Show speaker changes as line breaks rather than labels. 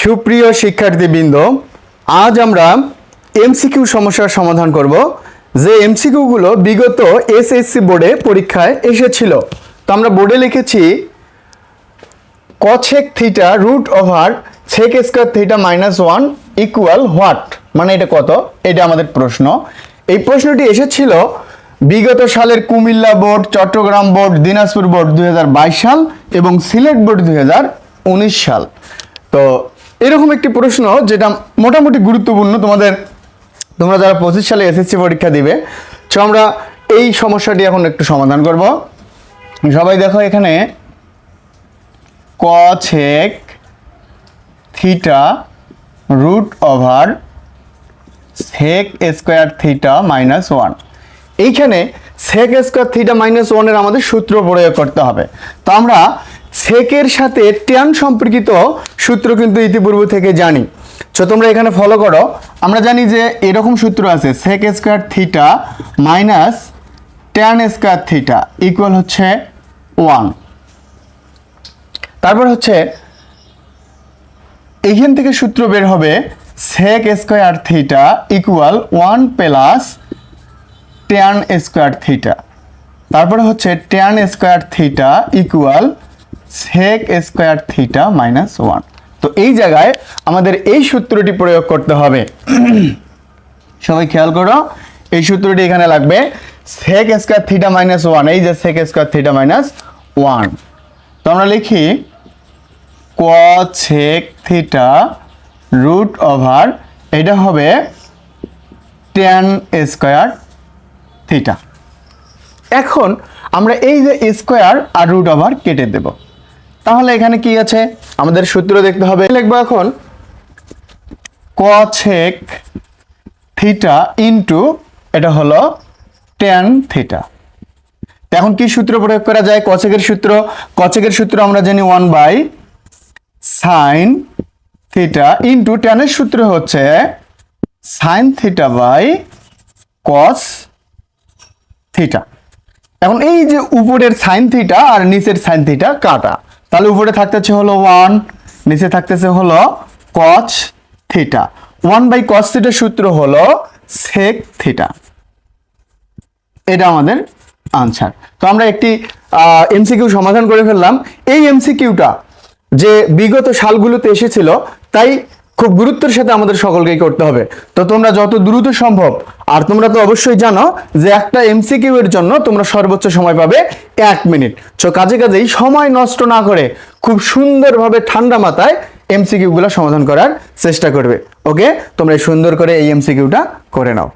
সুপ্রিয় শিক্ষার্থীবৃন্দ, আজ আমরা এমসিকিউ সমস্যার সমাধান করব যে এমসিকিউগুলো বিগত এসএসসি বোর্ডে পরীক্ষায় এসেছিল। তো আমরা বোর্ডে লিখেছি cosec theta root over sec square theta minus 1 equal what, মানে এটা কত, এটা আমাদের প্রশ্ন। এই প্রশ্নটি এসেছিল বিগত সালের Comilla board, Chittagong board, Dinajpur board 2022 সাল এবং সিলেট বোর্ড 2019 সাল। তো এরকম একটি প্রশ্ন যেটা মোটামুটি গুরুত্বপূর্ণ তোমরা যারা 25 সালে এসএসসি পরীক্ষা দিবে। তো আমরা এই সমস্যাটি এখন একটু সমাধান করব। সবাই দেখো, এখানে cosec theta root over sec square theta minus 1, এইখানে সেক স্কয়ার থিটা মাইনাস 1 এর আমাদের সূত্র প্রয়োগ করতে হবে। তো আমরা সেকের সাথে ট্যান সম্পর্কিত সূত্র কিন্তু ইতিপূর্বে থেকে জানি। তো তোমরা এখানে ফলো করো। আমরা জানি যে এরকম সূত্র আছে, sec square theta minus tan square theta equal হচ্ছে 1। তারপর হচ্ছে এইখান থেকে সূত্র বের হবে sec square theta equal 1 plus tan square theta. তারপরে হচ্ছে tan square theta equal sec square theta minus 1। তো এই জায়গায় আমাদের এই সূত্রটি প্রয়োগ করতে হবে। সবাই খেয়াল করো, এই সূত্রটি এখানে লাগবে সেক স্কয়ার থিটা মাইনাস 1, এই যে সেক স্কয়ার থিটা মাইনাস 1। তো আমরা লিখি কসেক থিটা রুট ওভার, এটা হবে ট্যান স্কয়ার থিটা। এখন আমরা এই যে স্কয়ার আর রুট ওভার কেটে দেব। তাহলে এখানে কি আছে, আমাদের সূত্র দেখতে হবে। লিখবো এখন কসেক থিটা ইনটু এটা হলো ট্যান থিটা। এখন কি সূত্র প্রয়োগ করা যায়? কসেকের সূত্র আমরা জানি 1 বাই সাইন থিটা ইনটু ট্যানের সূত্র হচ্ছে sine theta by cos theta. এখন এই যে উপরের সাইন থিটা আর নিচের সাইন থিটা কাটা, তাহলে উপরে থাকতেছে হলো 1, নিচে থাকতেছে হলো কস থিটা। 1 বাই কস থিটার সূত্র হলো সেক থিটা। এটা আমাদের আনসার। তো আমরা একটি এমসিকিউ সমাধান করে ফেললাম। এই এমসিকিউটা যে বিগত সালগুলোতে এসেছিল, তাই খুব গুরুত্বের সাথে আমাদের সকলকেই করতে হবে। তো তোমরা যত দ্রুত সম্ভব, আর তোমরা তো অবশ্যই জানো যে একটা এমসিকিউ এর জন্য তোমরা সর্বোচ্চ সময় পাবে 1 মিনিট। তো কাজেই সময় নষ্ট না করে খুব সুন্দরভাবে ঠান্ডা মাথায় এমসিকিউ গুলো সমাধান করার চেষ্টা করবে। ওকে, তোমরা সুন্দর করে এই এমসিকিউটা করে নাও।